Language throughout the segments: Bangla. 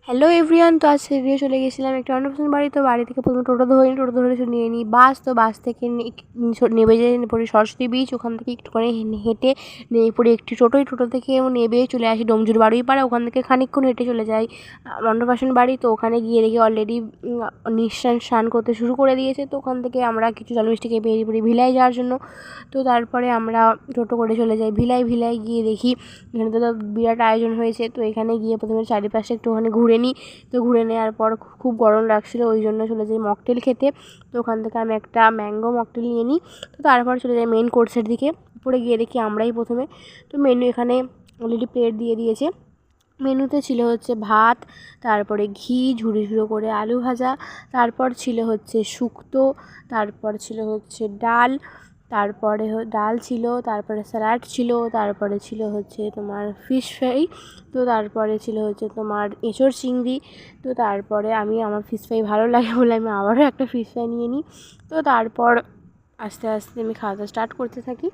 হ্যালো এভরিওয়ান, তো আজ সেদিকে চলে গেছিলাম একটা অন্নপ্রাশন বাড়ি। তো বাড়ি থেকে প্রথমে টোটো ধরে নিয়ে নিই বাস। তো বাস থেকে নেমে যাই পরে সরস্বতী বিচ, ওখান থেকে একটুখানি হেঁটে নেমে পড়ে একটি টোটো থেকে নেমে চলে আসি ডোমজুর বাড়িপাড়া। ওখান থেকে খানিকক্ষণ হেঁটে চলে যাই অন্নপ্রাশন বাড়ি। তো ওখানে গিয়ে দেখি অলরেডি নিঃশ্বাস স্নান করতে শুরু করে দিয়েছে। তো ওখান থেকে আমরা কিছু জল মিষ্টি খেয়ে বেরিয়ে পড়ি ভিলায় যাওয়ার জন্য। তো তারপরে আমরা টোটো করে চলে যাই ভিলায় গিয়ে দেখি এখানে তো বিরাট আয়োজন হয়েছে। তো এখানে গিয়ে প্রথমে চারিপাশে একটুখানি ঘুরে নিই। তো ঘুরে নেওয়ার পর খুব গরম লাগছিলো, ওই জন্য চলে যাই মকটেল খেতে। তো ওখান থেকে আমি একটা ম্যাঙ্গো মকটেল নিয়ে নিই। তো তারপর চলে যাই মেন কোর্সের দিকে। উপরে গিয়ে দেখি আমরাই প্রথমে। তো মেনু এখানে অলরেডি প্লেট দিয়ে দিয়েছে। মেনুতে ছিল হচ্ছে ভাত, তারপরে ঘি ঝুড়ো করে আলু ভাজা, তারপর ছিল হচ্ছে শুক্তো, তারপর ছিল হচ্ছে ডাল, তারপরে ডাল ছিল, তারপরে স্যালাড ছিল, তারপরে ছিল হচ্ছে তোমার ফিশ ফ্রাই, তো তারপরে ছিল হচ্ছে তোমার এঁচোড় চিংড়ি। তো তারপরে আমার ফিশ ফ্রাই ভালো লাগে বলে আমি আবারও একটা ফিশ ফ্রাই নিয়ে নিই। তো তারপর আস্তে আস্তে আমি খাওয়া দাওয়া স্টার্ট করতে থাকি।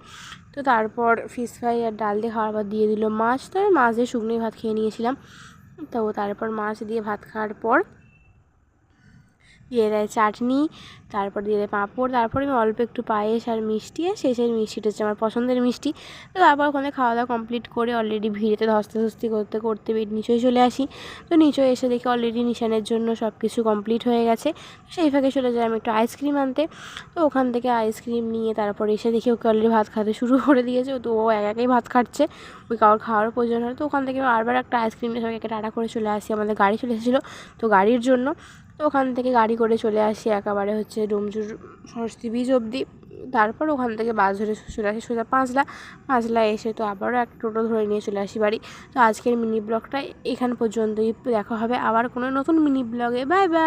তো তারপর ফিশ ফ্রাই আর ডাল দিয়ে খাওয়ার পর দিয়ে দিল মাছ। তো আমি মাছ দিয়ে শুকনোই ভাত খেয়ে নিয়েছিলাম। তো তারপর মাছ দিয়ে ভাত খাওয়ার পর দিয়ে দেয় চাটনি, তারপর দিয়ে দেয় পাঁপড়, তারপরে আমি অল্প একটু পায়েস আর মিষ্টি, আর শেষের মিষ্টিটা হচ্ছে আমার পছন্দের মিষ্টি। তো তারপর ওখানে খাওয়া দাওয়া কমপ্লিট করে অলরেডি ভিড়েতে ধস্তাধস্তি করতে করতে নিচেই চলে আসি। তো নিচে এসে দেখি অলরেডি নিশানের জন্য সব কিছু কমপ্লিট হয়ে গেছে। সেই ফাঁকে চলে যাই আমি একটু আইসক্রিম আনতে। তো ওখান থেকে আইসক্রিম নিয়ে তারপর এসে দেখি ওকে অলরেডি ভাত খেতে শুরু করে দিয়েছে। তো ও একাই ভাত খাচ্ছে, ওই কারোর খাওয়ার প্রয়োজন হয়। তো ওখান থেকে বারবার একটা আইসক্রিম নিয়ে সবাইকে টাটা করে চলে আসি। আমাদের গাড়ি চলে এসেছিলো তো গাড়ির জন্য। তো ওখান থেকে গাড়ি করে চলে আসি একেবারে হচ্ছে ডোমজুর সরস্বতী বিচ অবধি। তারপর ওখান থেকে বাস ধরে চলে আসি সোজা পাঁচলা এসে তো আবারও একটা টোটো ধরে নিয়ে চলে আসি বাড়ি। তো আজকের মিনি ব্লগটা এখান পর্যন্তই। দেখা হবে আবার কোনো নতুন মিনি ব্লগে। Bye bye.